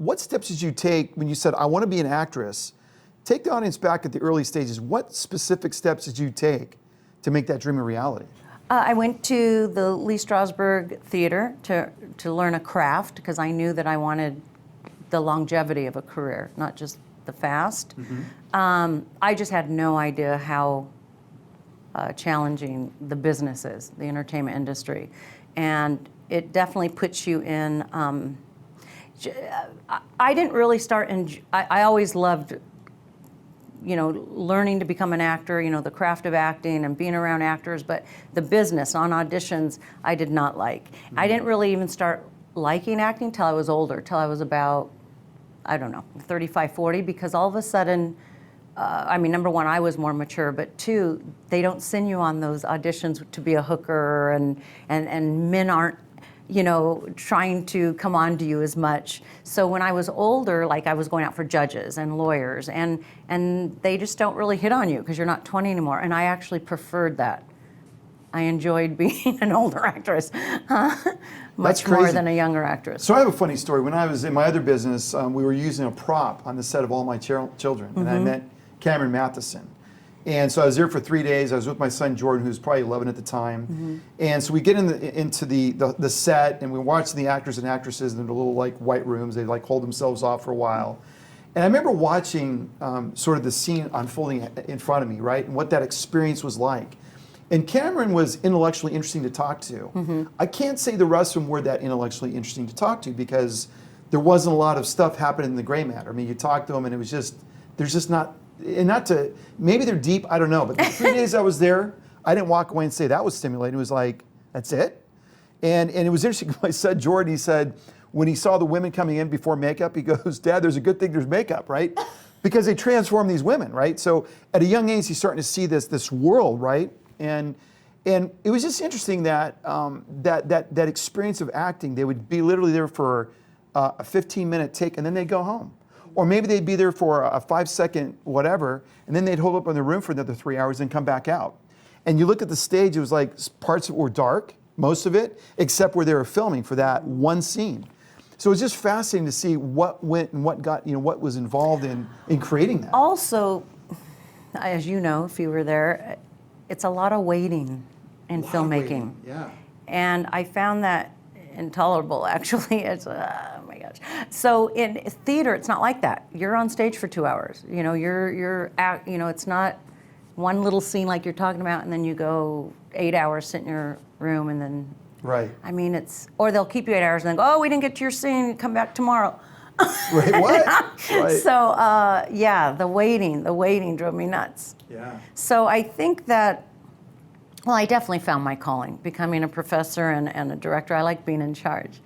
what steps did you take when you said, I want to be an actress? Take the audience back at the early stages. What specific steps did you take to make that dream a reality? I went to the Lee Strasberg Theater to learn a craft because I knew that I wanted the longevity of a career, not just the fast. I just had no idea how challenging the business is, the entertainment industry. And it definitely puts you in, I didn't really start in, I always loved, you know, learning to become an actor, you know, the craft of acting and being around actors, but the business on auditions, I did not like. I didn't really even start liking acting till I was older, till I was about, I don't know, 35, 40, because all of a sudden, I mean, number one, I was more mature, but two, they don't send you on those auditions to be a hooker, and men aren't, you know, trying to come on to you as much. So when I was older, like I was going out for judges and lawyers, and they just don't really hit on you because you're not 20 anymore. And I actually preferred that. I enjoyed being an older actress much more than a younger actress. So I have a funny story. When I was in my other business, we were using a prop on the set of All My Children, and I met Cameron Matheson. And so I was there for 3 days. I was with my son Jordan, who was probably 11 at the time. And so we get into the set, and we watch the actors and actresses in the little like white rooms. They like hold themselves off for a while. And I remember watching sort of the scene unfolding in front of me, right? And what that experience was like. And Cameron was intellectually interesting to talk to. I can't say the rest of them were that intellectually interesting to talk to because there wasn't a lot of stuff happening in the gray matter. I mean, you talk to them and it was just, there's just not, and not to, maybe they're deep, I don't know. But the 3 days I was there, I didn't walk away and say that was stimulating. It was like, that's it? And it was interesting, my son Jordan, he said, when he saw the women coming in before makeup, he goes, Dad, there's a good thing there's makeup, right? Because they transform these women, right? So at a young age, he's starting to see this world, right? And it was just interesting that that experience of acting, they would be literally there for a 15-minute take and then they'd go home. Or maybe they'd be there for a 5-second whatever, and then they'd hold up in the room for another 3 hours and come back out. And you look at the stage, it was like parts of it were dark, most of it, except where they were filming for that one scene. So it was just fascinating to see what went and what got, you know, what was involved in creating that. Also, as you know, if you were there, it's a lot of waiting in filmmaking. Yeah. And I found that intolerable, actually. It's, oh my gosh. So in theater, it's not like that. You're on stage for 2 hours. You know, you know, it's not one little scene like you're talking about, and then you go 8 hours, sit in your room, and then. Right. I mean, it's, or they'll keep you 8 hours and then go, oh, we didn't get to your scene, come back tomorrow. Right, what? Right. So, yeah, the waiting drove me nuts. Yeah. So I think that, well, I definitely found my calling, becoming a professor and a director. I like being in charge.